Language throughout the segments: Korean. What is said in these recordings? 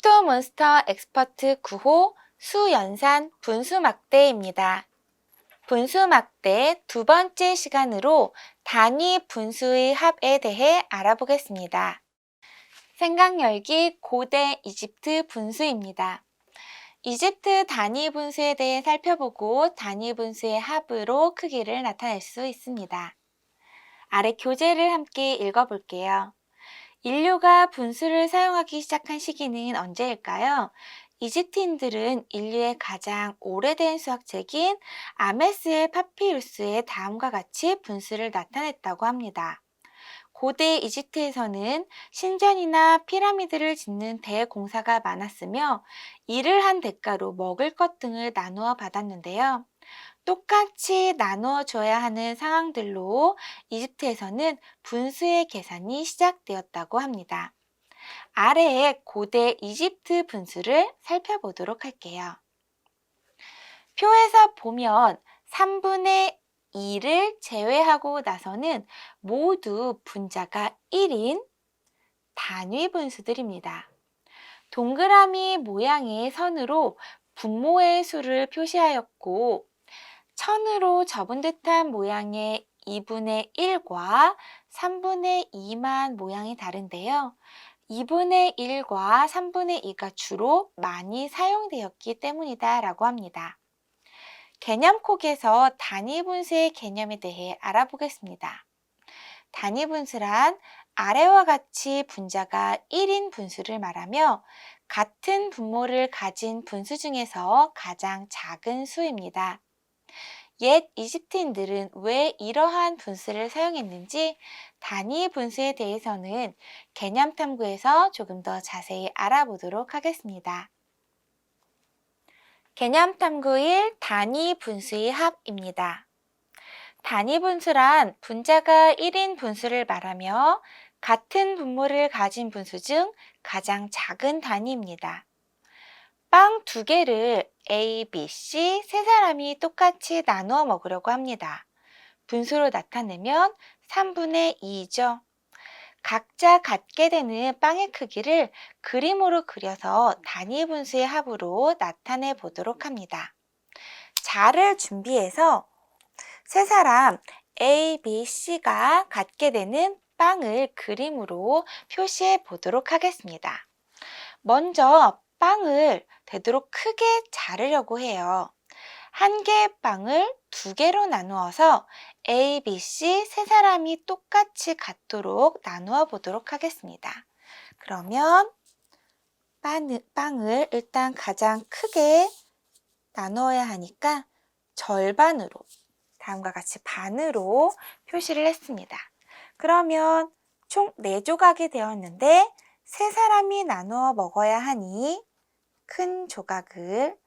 몬스터 엑스퍼트 9호 수연산 분수막대입니다. 분수막대 두 번째 시간으로 단위 분수의 합에 대해 알아보겠습니다. 생각열기 고대 이집트 분수입니다. 이집트 단위 분수에 대해 살펴보고 단위 분수의 합으로 크기를 나타낼 수 있습니다. 아래 교재를 함께 읽어볼게요. 인류가 분수를 사용하기 시작한 시기는 언제일까요? 이집트인들은 인류의 가장 오래된 수학책인 아메스의 파피루스에 다음과 같이 분수를 나타냈다고 합니다. 고대 이집트에서는 신전이나 피라미드를 짓는 대공사가 많았으며 일을 한 대가로 먹을 것 등을 나누어 받았는데요. 똑같이 나누어 줘야 하는 상황들로 이집트에서는 분수의 계산이 시작되었다고 합니다. 아래의 고대 이집트 분수를 살펴보도록 할게요. 표에서 보면 3분의 2를 제외하고 나서는 모두 분자가 1인 단위 분수들입니다. 동그라미 모양의 선으로 분모의 수를 표시하였고 천으로 접은 듯한 모양의 2분의 1과 3분의 2만 모양이 다른데요. 2분의 1과 3분의 2가 주로 많이 사용되었기 때문이다 라고 합니다. 개념콕에서 단위분수의 개념에 대해 알아보겠습니다. 단위분수란 아래와 같이 분자가 1인 분수를 말하며 같은 분모를 가진 분수 중에서 가장 작은 수입니다. 옛 이집트인들은 왜 이러한 분수를 사용했는지 단위 분수에 대해서는 개념 탐구에서 조금 더 자세히 알아보도록 하겠습니다. 개념 탐구 1 단위 분수의 합입니다. 단위 분수란 분자가 1인 분수를 말하며 같은 분모를 가진 분수 중 가장 작은 단위입니다. 빵 2개를 A, B, C 세 사람이 똑같이 나누어 먹으려고 합니다. 분수로 나타내면 3분의 2죠. 각자 갖게 되는 빵의 크기를 그림으로 그려서 단위 분수의 합으로 나타내 보도록 합니다. 자를 준비해서 세 사람 A, B, C가 갖게 되는 빵을 그림으로 표시해 보도록 하겠습니다. 먼저 빵을 되도록 크게 자르려고 해요. 한 개의 빵을 2개로 나누어서 A, B, C 세 사람이 똑같이 같도록 나누어 보도록 하겠습니다. 그러면 빵을 일단 가장 크게 나누어야 하니까 절반으로, 다음과 같이 반으로 표시를 했습니다. 그러면 총 4조각이 되었는데 세 사람이 나누어 먹어야 하니 큰 조각을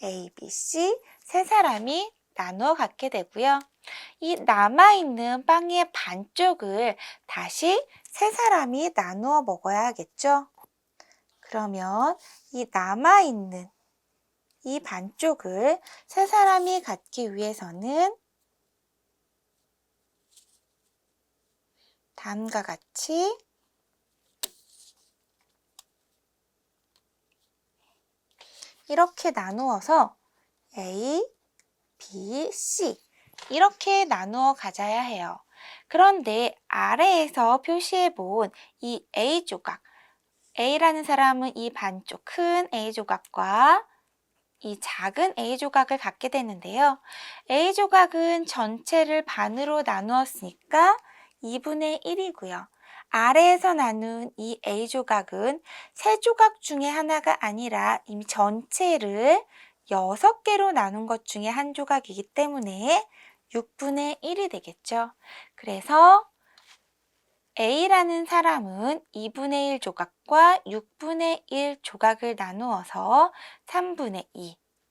A, B, C 세 사람이 나누어 갖게 되고요. 이 남아있는 빵의 반쪽을 다시 세 사람이 나누어 먹어야 하겠죠. 그러면 이 남아있는 이 반쪽을 세 사람이 갖기 위해서는 다음과 같이 이렇게 나누어서 A, B, C 이렇게 나누어 가져야 해요. 그런데 아래에서 표시해 본 이 A 조각, A라는 사람은 이 반쪽 큰 A 조각과 이 작은 A 조각을 갖게 되는데요. A 조각은 전체를 반으로 나누었으니까 2분의 1이고요. 아래에서 나눈 이 A 조각은 세 조각 중에 하나가 아니라 이미 전체를 6개로 나눈 것 중에 한 조각이기 때문에 6분의 1이 되겠죠. 그래서 A라는 사람은 2분의 1 조각과 6분의 1 조각을 나누어서 3분의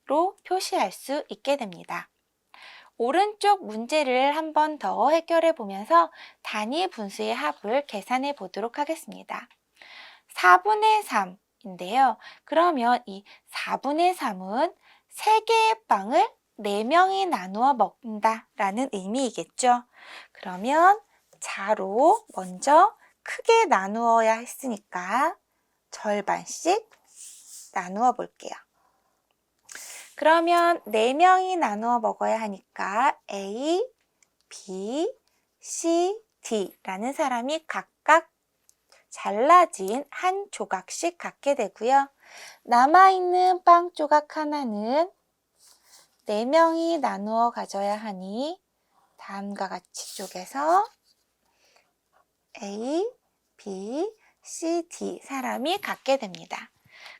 2로 표시할 수 있게 됩니다. 오른쪽 문제를 한 번 더 해결해 보면서 단위 분수의 합을 계산해 보도록 하겠습니다. 4분의 3인데요. 그러면 이 4분의 3은 3개의 빵을 4명이 나누어 먹는다 라는 의미이겠죠. 그러면 자로 먼저 크게 나누어야 했으니까 절반씩 나누어 볼게요. 그러면 4명이 나누어 먹어야 하니까 A, B, C, D라는 사람이 각각 잘라진 한 조각씩 갖게 되고요. 남아있는 빵 조각 하나는 4명이 나누어 가져야 하니 다음과 같이 쪼개서 A, B, C, D 사람이 갖게 됩니다.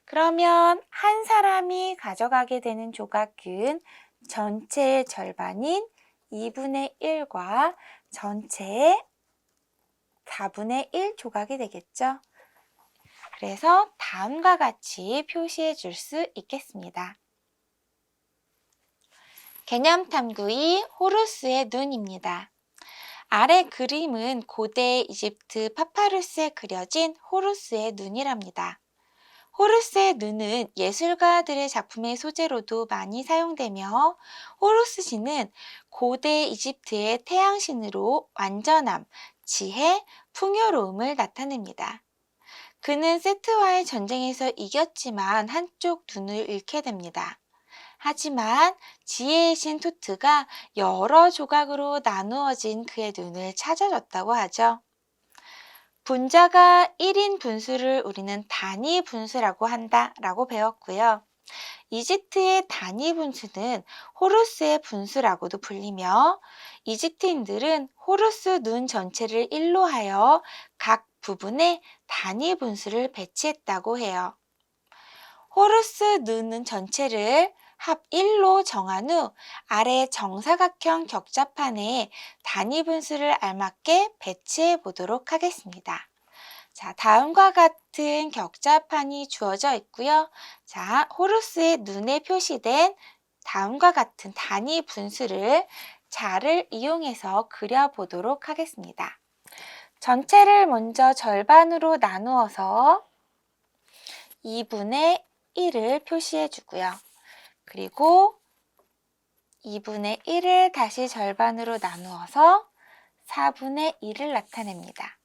그러면 한 사람이 가져가게 되는 조각은 전체의 절반인 2분의 1과 전체의 4분의 1 조각이 되겠죠. 그래서 다음과 같이 표시해 줄 수 있겠습니다. 개념 탐구 2 호루스의 눈입니다. 아래 그림은 고대 이집트 파파루스에 그려진 호루스의 눈이랍니다. 호루스의 눈은 예술가들의 작품의 소재로도 많이 사용되며 호루스 신은 고대 이집트의 태양신으로 완전함, 지혜, 풍요로움을 나타냅니다. 그는 세트와의 전쟁에서 이겼지만 한쪽 눈을 잃게 됩니다. 하지만 지혜의 신 토트가 여러 조각으로 나누어진 그의 눈을 찾아줬다고 하죠. 분자가 1인 분수를 우리는 단위 분수라고 한다라고 배웠고요. 이집트의 단위 분수는 호루스의 분수라고도 불리며 이집트인들은 호루스 눈 전체를 1로 하여 각 부분에 단위 분수를 배치했다고 해요. 호루스 눈 전체를 합 1로 정한 후 아래 정사각형 격자판에 단위 분수를 알맞게 배치해 보도록 하겠습니다. 자, 다음과 같은 격자판이 주어져 있고요. 자, 호루스의 눈에 표시된 다음과 같은 단위 분수를 자를 이용해서 그려보도록 하겠습니다. 전체를 먼저 절반으로 나누어서 2분의 1을 표시해 주고요. 그리고 2분의 1을 다시 절반으로 나누어서 4분의 1을 나타냅니다.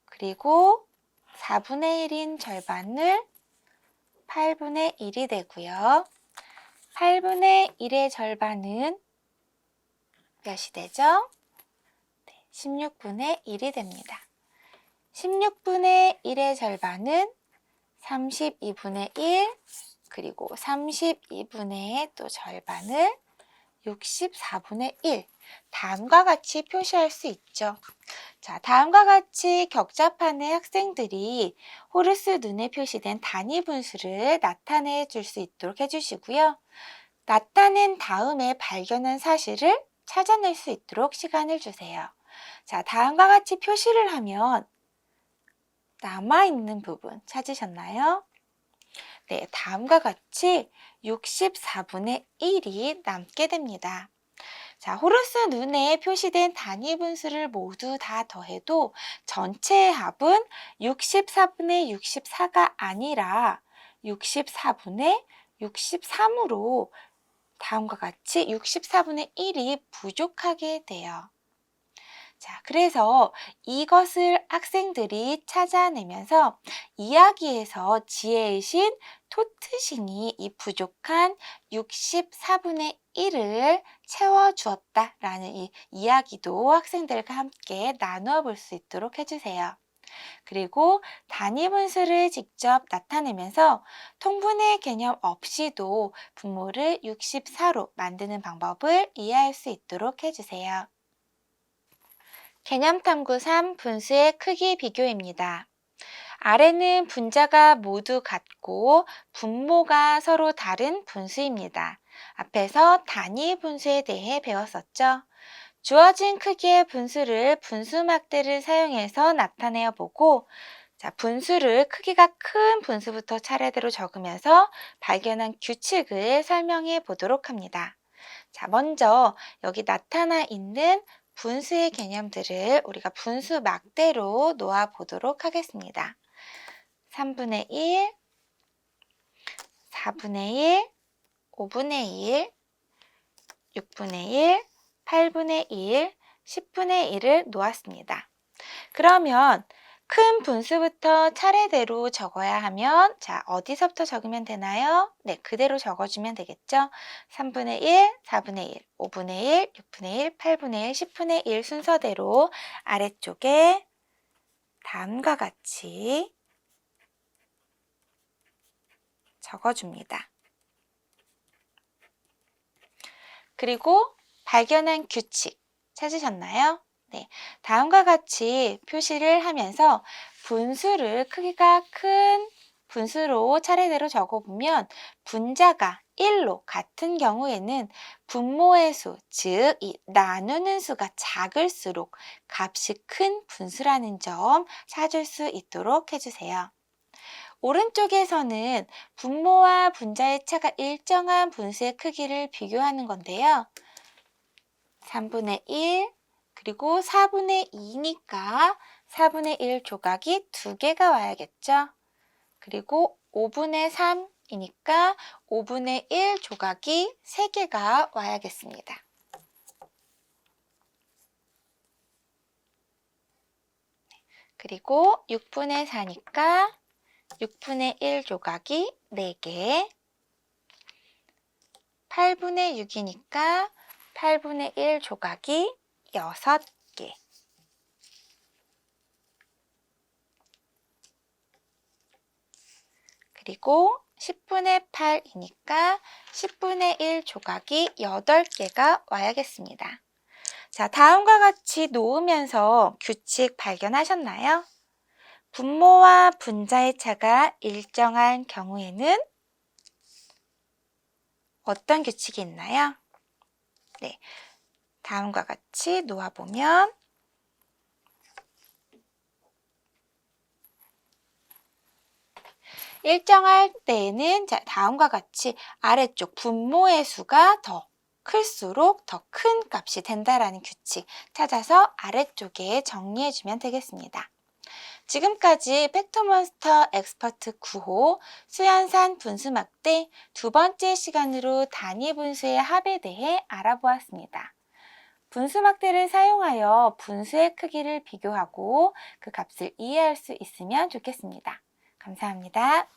그리고 4분의 1인 절반을 8분의 1이 되고요. 8분의 1의 절반은 몇이 되죠? 16분의 1이 됩니다. 16분의 1의 절반은 32분의 1, 그리고 32분의 또 절반을 64분의 1. 다음과 같이 표시할 수 있죠. 자, 다음과 같이 격자판의 학생들이 호루스 눈에 표시된 단위 분수를 나타내 줄 수 있도록 해주시고요. 나타낸 다음에 발견한 사실을 찾아낼 수 있도록 시간을 주세요. 자, 다음과 같이 표시를 하면 남아있는 부분 찾으셨나요? 네, 다음과 같이 64분의 1이 남게 됩니다. 자, 호루스 눈에 표시된 단위 분수를 모두 다 더해도 전체의 합은 64분의 64가 아니라 64분의 63으로 다음과 같이 64분의 1이 부족하게 돼요. 자, 그래서 이것을 학생들이 찾아내면서 이야기에서 지혜의 신 토트신이 이 부족한 64분의 1을 채워주었다라는 이 이야기도 학생들과 함께 나누어 볼 수 있도록 해주세요. 그리고 단위 분수를 직접 나타내면서 통분의 개념 없이도 분모를 64로 만드는 방법을 이해할 수 있도록 해주세요. 개념 탐구 3 분수의 크기 비교입니다. 아래는 분자가 모두 같고 분모가 서로 다른 분수입니다. 앞에서 단위 분수에 대해 배웠었죠. 주어진 크기의 분수를 분수막대를 사용해서 나타내어 보고 자, 분수를 크기가 큰 분수부터 차례대로 적으면서 발견한 규칙을 설명해 보도록 합니다. 자, 먼저 여기 나타나 있는 분수의 개념들을 우리가 분수 막대로 놓아 보도록 하겠습니다. 3분의 1, 4분의 1, 5분의 1, 6분의 1, 8분의 1, 10분의 1을 놓았습니다. 그러면 큰 분수부터 차례대로 적어야 하면 자, 어디서부터 적으면 되나요? 네, 그대로 적어주면 되겠죠? 3분의 1, 4분의 1, 5분의 1, 6분의 1, 8분의 1, 10분의 1 순서대로 아래쪽에 다음과 같이 적어줍니다. 그리고 발견한 규칙 찾으셨나요? 네, 다음과 같이 표시를 하면서 분수를 크기가 큰 분수로 차례대로 적어보면 분자가 1로 같은 경우에는 분모의 수, 즉 이 나누는 수가 작을수록 값이 큰 분수라는 점 찾을 수 있도록 해주세요. 오른쪽에서는 분모와 분자의 차가 일정한 분수의 크기를 비교하는 건데요. 3분의 1 그리고 4분의 2니까 4분의 1 조각이 2개가 와야겠죠. 그리고 5분의 3이니까 5분의 1 조각이 3개가 와야겠습니다. 그리고 6분의 4니까 6분의 1 조각이 4개, 8분의 6이니까 8분의 1 조각이 6개, 그리고 10분의 8이니까 10분의 1 조각이 8개가 와야겠습니다. 자, 다음과 같이 놓으면서 규칙 발견하셨나요? 분모와 분자의 차가 일정한 경우에는 어떤 규칙이 있나요? 네, 다음과 같이 놓아보면 일정할 때에는 자, 다음과 같이 아래쪽 분모의 수가 더 클수록 더 큰 값이 된다라는 규칙 찾아서 아래쪽에 정리해주면 되겠습니다. 지금까지 팩토몬스터 엑스퍼트 9호 수연산 분수 막대 두 번째 시간으로 단위 분수의 합에 대해 알아보았습니다. 분수 막대를 사용하여 분수의 크기를 비교하고 그 값을 이해할 수 있으면 좋겠습니다. 감사합니다.